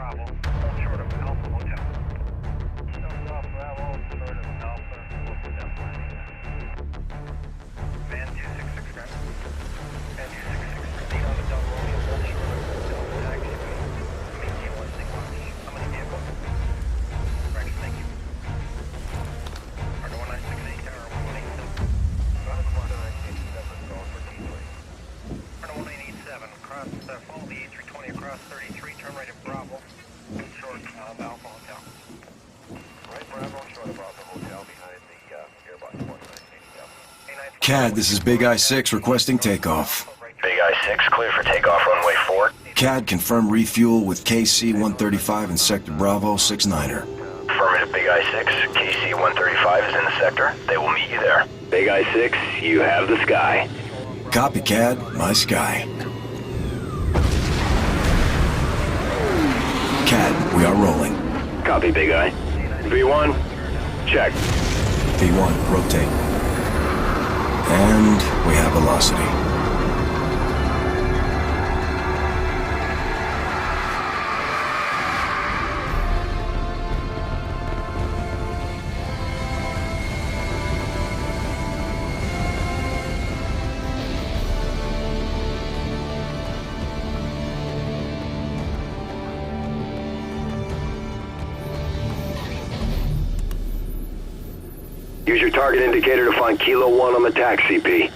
Bravo, hold short of Alpha Hotel. Stones off Bravo, short of Alpha Hotel. Man 266, correct? Man 266, proceed on the double Romeo, hold short of Hotel, taxi, maintain 1 watch. How many vehicles? Correct, thank you. Argo 1968, tower 187. Argo 1987, call for D3. Argo 1987, cross, follow the A320 across 33, turn right at Bravo, short of Alpha Hotel. Right Bravo, short of Alpha Hotel, behind the Airbus 1987. CAD, this is Big I-6 requesting takeoff. Big I-6, clear for takeoff, runway 4. CAD, confirm refuel with KC-135 in Sector Bravo 69er. Affirmative, Big I-6. KC-135 is in the sector. They will meet you there. Big I-6, you have the sky. Copy, CAD, my sky. CAD, we are rolling. Copy, Big I. V1, check. V1, rotate. And we have velocity. Use your target indicator to find Kilo 1 on the TAC CP.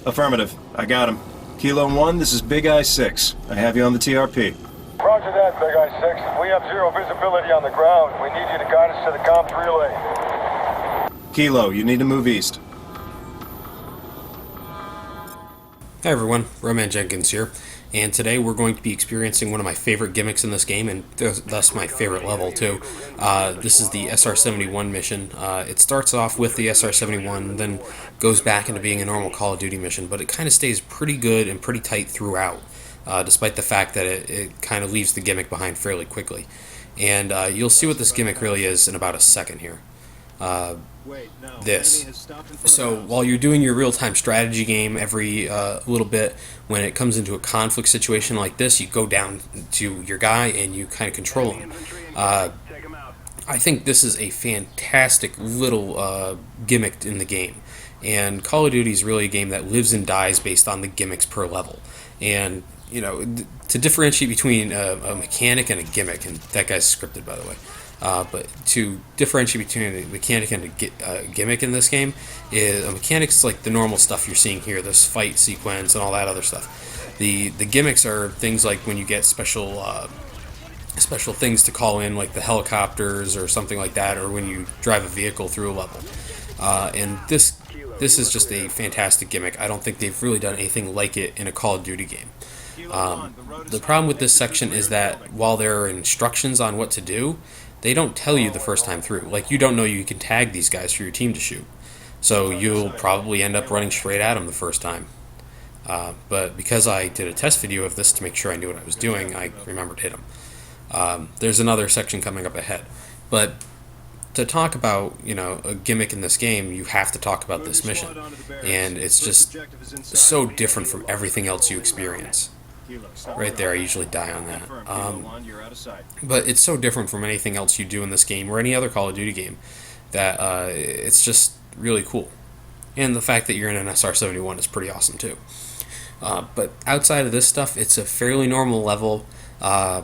Affirmative. I got him. Kilo 1, this is Big I-6. I have you on the TRP. Roger that, Big I-6. We have zero visibility on the ground. We need you to guide us to the comms relay. Kilo, you need to move east. Hi everyone, Roman Jenkins here, and today we're going to be experiencing one of my favorite gimmicks in this game, and thus my favorite level too. This is the SR-71 mission. It starts off with the SR-71, then goes back into being a normal Call of Duty mission, but it kind of stays pretty good and pretty tight throughout, despite the fact that it kind of leaves the gimmick behind fairly quickly. And you'll see what this gimmick really is in about a second here. This. So while you're doing your real-time strategy game every little bit, when it comes into a conflict situation like this, you go down to your guy and you kind of control him. I think this is a fantastic little gimmick in the game, and Call of Duty is really a game that lives and dies based on the gimmicks per level. And you know, to differentiate between a mechanic and a gimmick, and that guy's scripted, by the way. But to differentiate between a mechanic and a gimmick in this game, is a mechanic's like the normal stuff you're seeing here, this fight sequence and all that other stuff. The gimmicks are things like when you get special things to call in, like the helicopters or something like that, or when you drive a vehicle through a level. And this is just a fantastic gimmick. I don't think they've really done anything like it in a Call of Duty game. The problem with this section is that while there are instructions on what to do, they don't tell you the first time through. Like, you don't know you can tag these guys for your team to shoot. So you'll probably end up running straight at them the first time. But because I did a test video of this to make sure I knew what I was doing, I remembered to hit them. There's another section coming up ahead. But to talk about, you know, a gimmick in this game, you have to talk about this mission. And it's just so different from everything else you experience. Right there, I usually die on that. But it's so different from anything else you do in this game or any other Call of Duty game that it's just really cool. And the fact that you're in an SR-71 is pretty awesome too. But outside of this stuff, it's a fairly normal level. I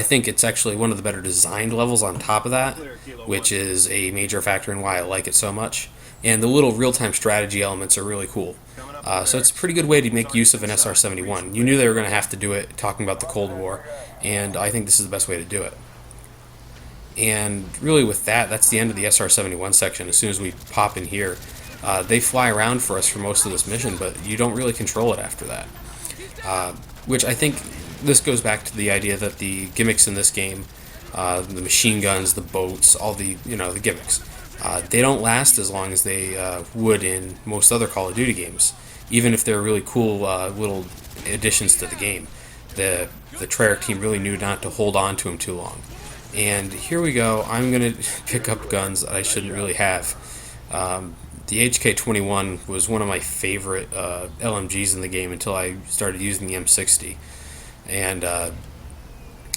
think it's actually one of the better designed levels on top of that, which is a major factor in why I like it so much. And the little real-time strategy elements are really cool. So it's a pretty good way to make use of an SR-71. You knew they were going to have to do it, talking about the Cold War, and I think this is the best way to do it. And really with that, that's the end of the SR-71 section. As soon as we pop in here, they fly around for us for most of this mission, but you don't really control it after that. Which I think this goes back to the idea that the gimmicks in this game, the machine guns, the boats, all the, you know, the gimmicks, they don't last as long as they would in most other Call of Duty games, even if they're really cool little additions to the game. The Treyarch team really knew not to hold on to them too long. And here we go. I'm going to pick up guns that I shouldn't really have. The HK-21 was one of my favorite LMGs in the game until I started using the M60. And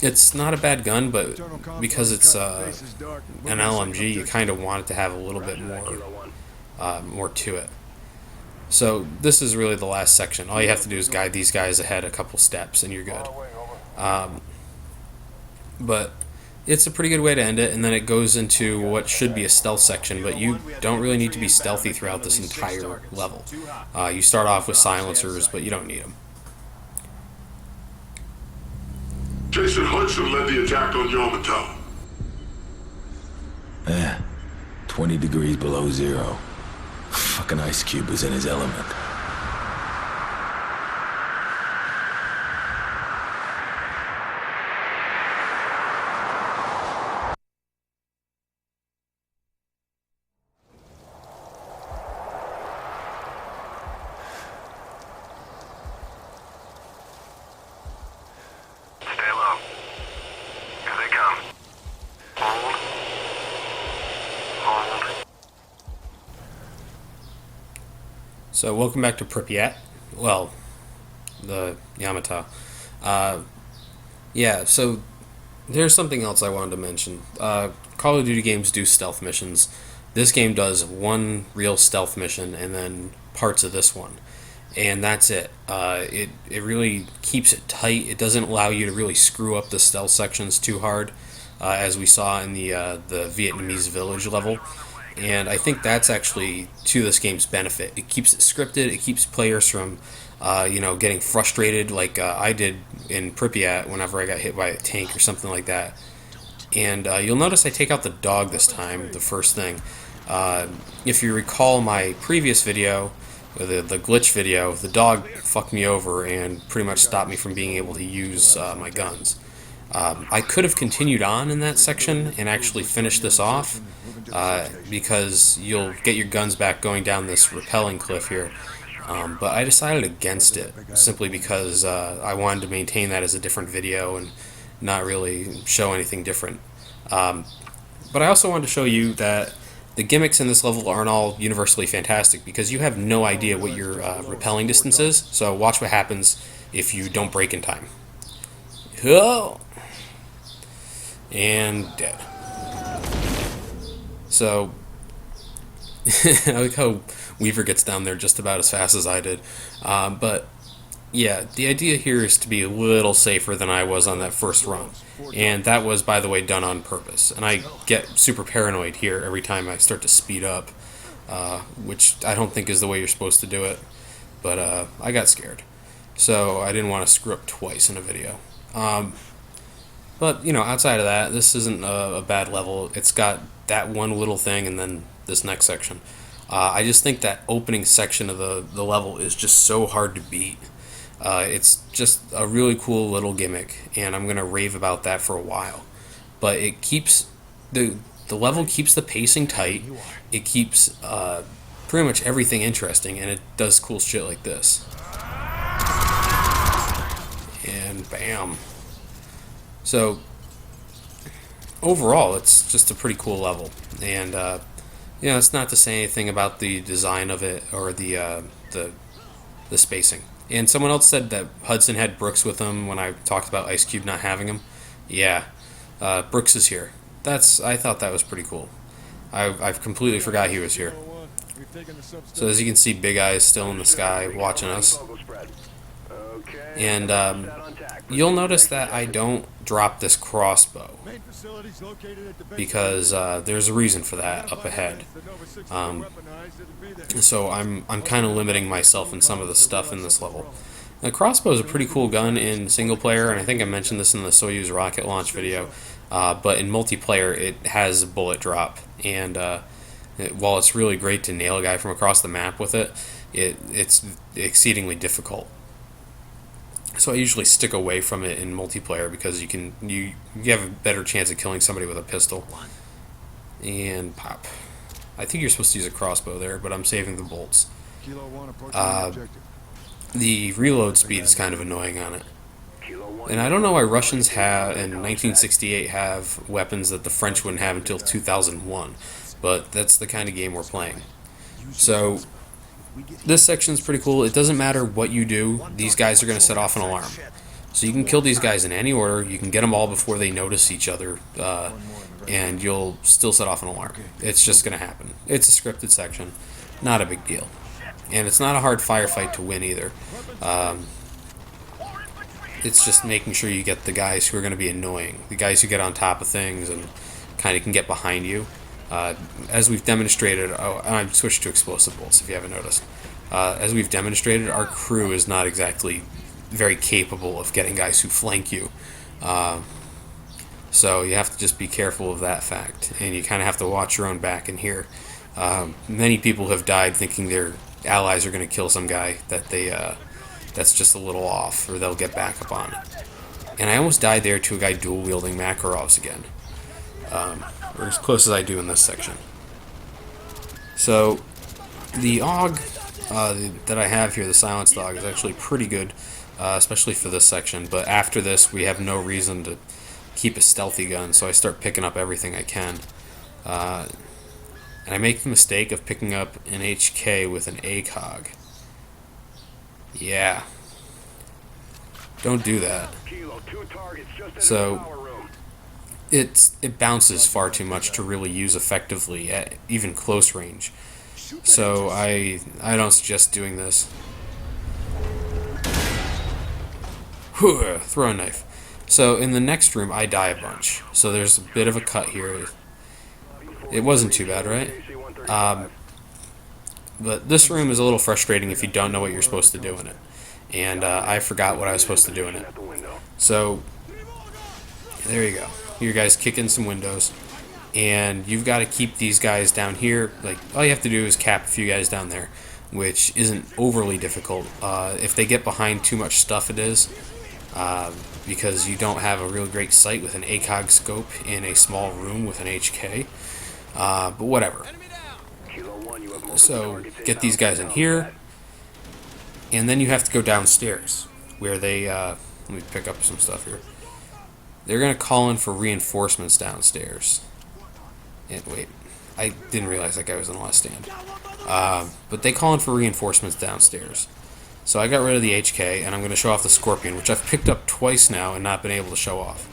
It's not a bad gun, but because it's an LMG, you kind of want it to have a little bit more to it. So this is really the last section. All you have to do is guide these guys ahead a couple steps, and you're good. But it's a pretty good way to end it, and then it goes into what should be a stealth section, but you don't really need to be stealthy throughout this entire level. You start off with silencers, but you don't need them. Jason Hudson led the attack on Yamato. 20 degrees below zero. Fucking Ice Cube was in his element. Stay low. Here they come. Hold. Hold. So welcome back to Pripyat. Well, the Yamato. Yeah, so there's something else I wanted to mention. Call of Duty games do stealth missions. This game does one real stealth mission and then parts of this one. And that's it. It really keeps it tight. It doesn't allow you to really screw up the stealth sections too hard, as we saw in the Vietnamese village level. And I think that's actually to this game's benefit. It keeps it scripted. It keeps players from, getting frustrated like I did in Pripyat whenever I got hit by a tank or something like that. And you'll notice I take out the dog this time, the first thing. If you recall my previous video, the glitch video, the dog fucked me over and pretty much stopped me from being able to use my guns. I could have continued on in that section and actually finished this off, because you'll get your guns back going down this rappelling cliff here. But I decided against it, simply because I wanted to maintain that as a different video and not really show anything different. But I also wanted to show you that the gimmicks in this level aren't all universally fantastic, because you have no idea what your rappelling distance is, so watch what happens if you don't break in time. Oh! And dead. So, I like how Weaver gets down there just about as fast as I did. But, yeah, the idea here is to be a little safer than I was on that first run. And that was, by the way, done on purpose. And I get super paranoid here every time I start to speed up, which I don't think is the way you're supposed to do it. But I got scared. So I didn't want to screw up twice in a video. But, outside of that, this isn't a bad level. It's got that one little thing and then this next section. I just think that opening section of the level is just so hard to beat. It's just a really cool little gimmick, and I'm going to rave about that for a while. But it keeps... The level keeps the pacing tight. It keeps pretty much everything interesting, and it does cool shit like this. And bam. So, overall, it's just a pretty cool level. And, it's not to say anything about the design of it or the spacing. And someone else said that Hudson had Brooks with him when I talked about Ice Cube not having him. Yeah, Brooks is here. I thought that was pretty cool. I've completely forgot he was here. So as you can see, Big Eye is still in the sky watching us. And you'll notice that I don't drop this crossbow, because there's a reason for that up ahead. So I'm kind of limiting myself in some of the stuff in this level. The crossbow is a pretty cool gun in single player, and I think I mentioned this in the Soyuz rocket launch video. But in multiplayer, it has a bullet drop, and while it's really great to nail a guy from across the map with it, it's exceedingly difficult. So I usually stick away from it in multiplayer, because you have a better chance of killing somebody with a pistol. And pop. I think you're supposed to use a crossbow there, but I'm saving the bolts. The reload speed is kind of annoying on it. And I don't know why Russians have, in 1968, have weapons that the French wouldn't have until 2001, but that's the kind of game we're playing. So this section is pretty cool. It doesn't matter what you do, these guys are going to set off an alarm. So you can kill these guys in any order. You can get them all before they notice each other, and you'll still set off an alarm. It's just going to happen. It's a scripted section, not a big deal, and it's not a hard firefight to win either. It's just making sure you get the guys who are going to be annoying, the guys who get on top of things and kind of can get behind you. As we've demonstrated, I've switched to explosive bolts if you haven't noticed. As we've demonstrated, our crew is not exactly very capable of getting guys who flank you. So you have to just be careful of that fact, and you kind of have to watch your own back in here. Many people have died thinking their allies are going to kill some guy that's just a little off, or they'll get back up on it. And I almost died there to a guy dual-wielding Makarovs again. Or as close as I do in this section. So, the AUG that I have here, the silenced AUG, is actually pretty good, especially for this section. But after this, we have no reason to keep a stealthy gun, so I start picking up everything I can. And I make the mistake of picking up an HK with an ACOG. Yeah. Don't do that. So, it bounces far too much to really use effectively at even close range. So I don't suggest doing this. Whew, throw a knife. So in the next room I die a bunch. So there's a bit of a cut here. It wasn't too bad, right? But this room is a little frustrating if you don't know what you're supposed to do in it. And I forgot what I was supposed to do in it. So there you go. You guys kick in some windows, and you've got to keep these guys down here. Like, all you have to do is cap a few guys down there, which isn't overly difficult. If they get behind too much stuff, it is, because you don't have a real great sight with an ACOG scope in a small room with an HK. But whatever. So get these guys in here, and then you have to go downstairs, where they, let me pick up some stuff here. They're going to call in for reinforcements downstairs. And wait, I didn't realize that guy was in the last stand. But they call in for reinforcements downstairs. So I got rid of the HK, and I'm going to show off the Scorpion, which I've picked up twice now and not been able to show off.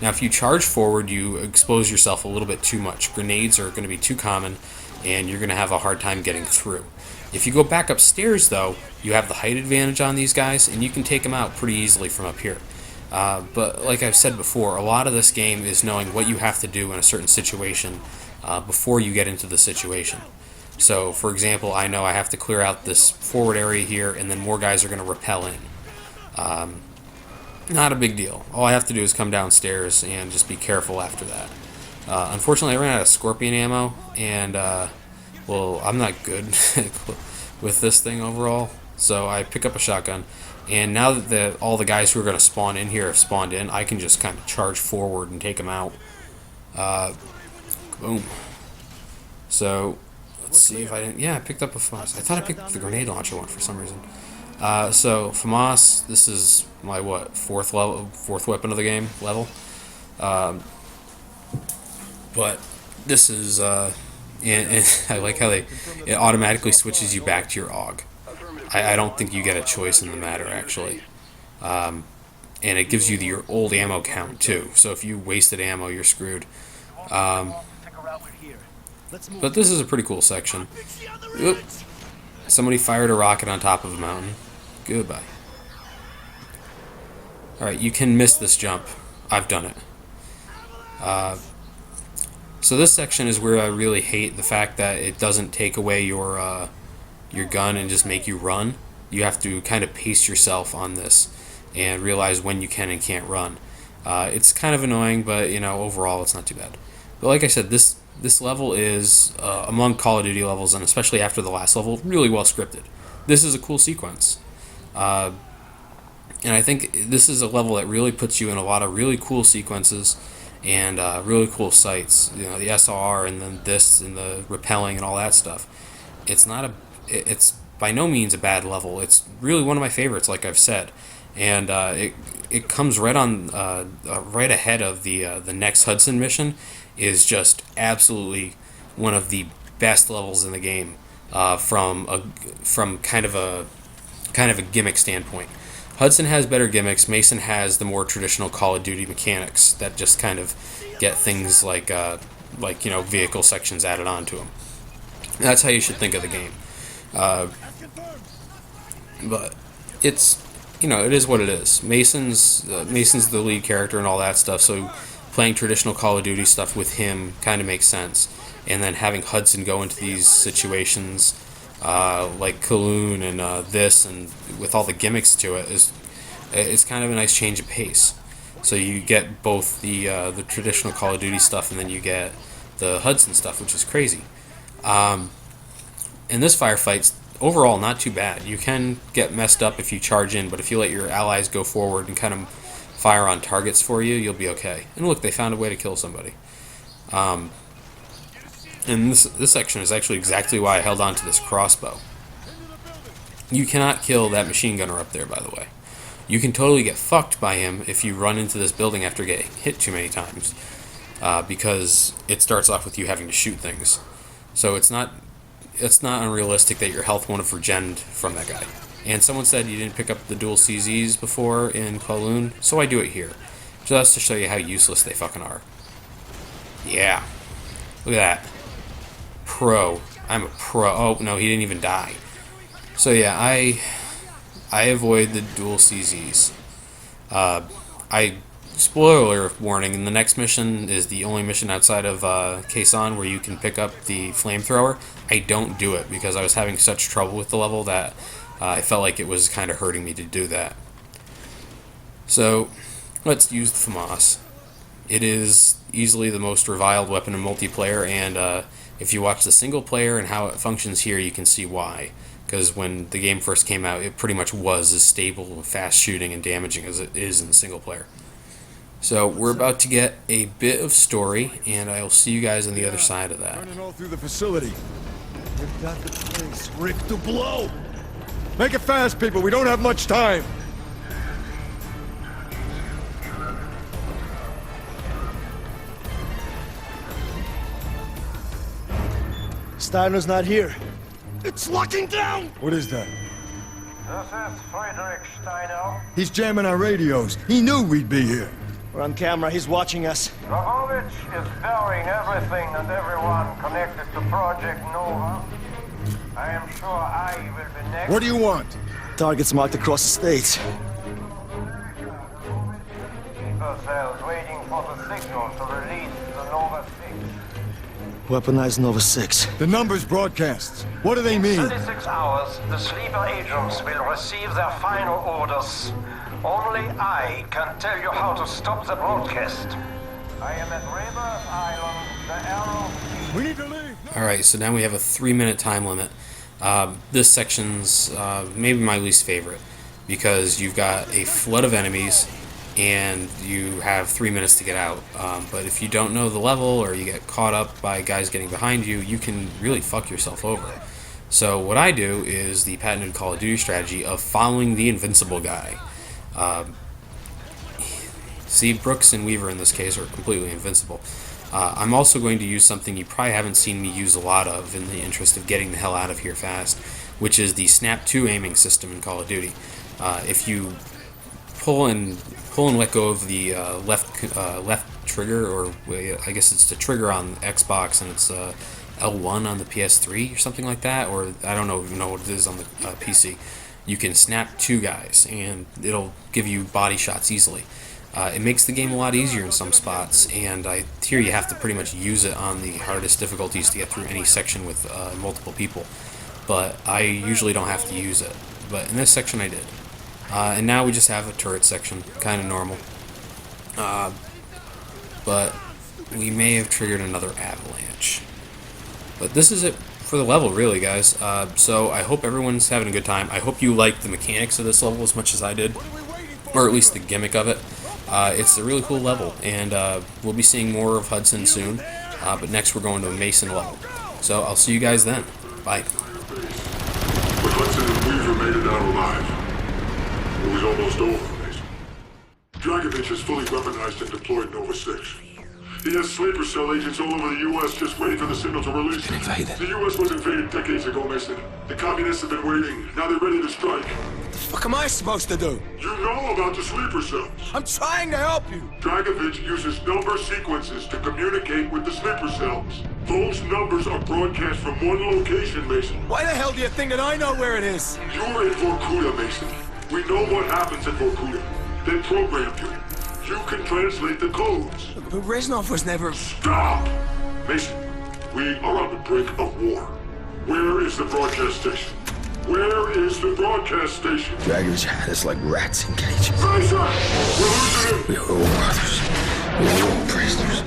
Now, if you charge forward, you expose yourself a little bit too much. Grenades are going to be too common, and you're going to have a hard time getting through. If you go back upstairs, though, you have the height advantage on these guys, and you can take them out pretty easily from up here. But like I've said before, a lot of this game is knowing what you have to do in a certain situation before you get into the situation. So, for example, I know I have to clear out this forward area here, and then more guys are going to rappel in. Not a big deal. All I have to do is come downstairs and just be careful after that. Unfortunately, I ran out of Scorpion ammo, and, well, I'm not good with this thing overall, so I pick up a shotgun. And now that all the guys who are going to spawn in here have spawned in, I can just kind of charge forward and take them out. Boom. So, let's see if I didn't... Yeah, I picked up a FAMAS. I thought I picked up the grenade launcher one for some reason. So, FAMAS, this is my, fourth weapon of the game level. But this is... and I like how it automatically switches you back to your AUG. I don't think you get a choice in the matter, actually. And it gives you your old ammo count, too. So if you wasted ammo, you're screwed. But this is a pretty cool section. Oop. Somebody fired a rocket on top of a mountain. Goodbye. Alright, you can miss this jump. I've done it. So this section is where I really hate the fact that it doesn't take away your gun and just make you run. You have to kind of pace yourself on this and realize when you can and can't run. It's kind of annoying, but overall it's not too bad. But like I said, this level is among Call of Duty levels, and especially after the last level, really well scripted. This is a cool sequence, and I think this is a level that really puts you in a lot of really cool sequences and really cool sights. The SR and then this and the rappelling and all that stuff. It's by no means a bad level. It's really one of my favorites, like I've said, and it comes right on right ahead of the next Hudson mission. Is just absolutely one of the best levels in the game from kind of a gimmick standpoint. Hudson has better gimmicks. Mason has the more traditional Call of Duty mechanics that just kind of get things like vehicle sections added onto them. That's how you should think of the game. But it's, it is what it is. Mason's the lead character and all that stuff, so playing traditional Call of Duty stuff with him kind of makes sense. And then having Hudson go into these situations like Kowloon and this, and with all the gimmicks to it, it's kind of a nice change of pace. So you get both the traditional Call of Duty stuff, and then you get the Hudson stuff, which is crazy. And this firefight's overall not too bad. You can get messed up if you charge in, but if you let your allies go forward and kind of fire on targets for you, you'll be okay. And look, they found a way to kill somebody. And this section is actually exactly why I held on to this crossbow. You cannot kill that machine gunner up there, by the way. You can totally get fucked by him if you run into this building after getting hit too many times, because it starts off with you having to shoot things. So it's not unrealistic that your health won't have regened from that guy. And someone said you didn't pick up the dual CZs before in Kowloon, so I do it here, just to show you how useless they fucking are. Yeah, look at that. Pro. I'm a pro. Oh no, he didn't even die. So yeah, I avoid the dual CZs. Spoiler warning, and the next mission is the only mission outside of Quezon where you can pick up the flamethrower. I don't do it because I was having such trouble with the level that I felt like it was kind of hurting me to do that. So let's use the FAMAS. It is easily the most reviled weapon in multiplayer, and if you watch the single player and how it functions here, you can see why. Because when the game first came out, it pretty much was as stable, fast shooting, and damaging as it is in single player. So we're about to get a bit of story, and I'll see you guys on the other side of that. Running all through the facility. We've got the place rigged to blow. Make it fast, people. We don't have much time. Steiner's not here. It's locking down! What is that? This is Friedrich Steiner. He's jamming our radios. He knew we'd be here. We're on camera. He's watching us. Dragovich is burying everything and everyone connected to Project Nova. I am sure I will be next. What do you want? Targets marked across the states. Keep ourselves waiting for the signal to release the Nova 6. Weaponized Nova 6. The numbers broadcasts. What do they mean? 36 hours, the sleeper agents will receive their final orders. Only I can tell you how to stop the broadcast. I am at Rebirth Island, the Arrow. We need to leave. Alright, so now we have a 3-minute time limit. This section's maybe my least favorite, because you've got a flood of enemies and you have 3 minutes to get out. But if you don't know the level, or you get caught up by guys getting behind you, you can really fuck yourself over. So what I do is the patented Call of Duty strategy of following the invincible guy. See, Brooks and Weaver in this case are completely invincible. I'm also going to use something you probably haven't seen me use a lot of in the interest of getting the hell out of here fast, which is the Snap 2 aiming system in Call of Duty. If you pull and let go of the left trigger, or I guess it's the trigger on Xbox, and it's L1 on the PS3 or something like that, or I don't even know what it is on the PC. You can snap 2 guys, and it'll give you body shots easily. It makes the game a lot easier in some spots, and I hear you have to pretty much use it on the hardest difficulties to get through any section with multiple people. But I usually don't have to use it. But in this section I did. And now we just have a turret section, kind of normal. But we may have triggered another avalanche. But this is it for the level, really, guys. So I hope everyone's having a good time. I hope you like the mechanics of this level as much as I did, or at least the gimmick of it. It's a really cool level, and we'll be seeing more of Hudson soon. But next we're going to a Mason level. So I'll see you guys then. Bye. But Hudson and Weaver made it out alive. It was almost over, Mason. Dragovich has fully weaponized and deployed Nova 6. He has sleeper cell agents all over the U.S. just waiting for the signal to release. Invaded. The U.S. was invaded decades ago, Mason. The communists have been waiting. Now they're ready to strike. What am I supposed to do? You know about the sleeper cells. I'm trying to help you. Dragovich uses number sequences to communicate with the sleeper cells. Those numbers are broadcast from one location, Mason. Why the hell do you think that I know where it is? You're in Vorkuta, Mason. We know what happens in Vorkuta. They programmed you. You can translate the codes. But Reznov was never... Stop! Mason, we are on the brink of war. Where is the broadcast station? Where is the broadcast station? Dragovich had us like rats in cages. Mason! We're losing him! We were all brothers. We were all prisoners.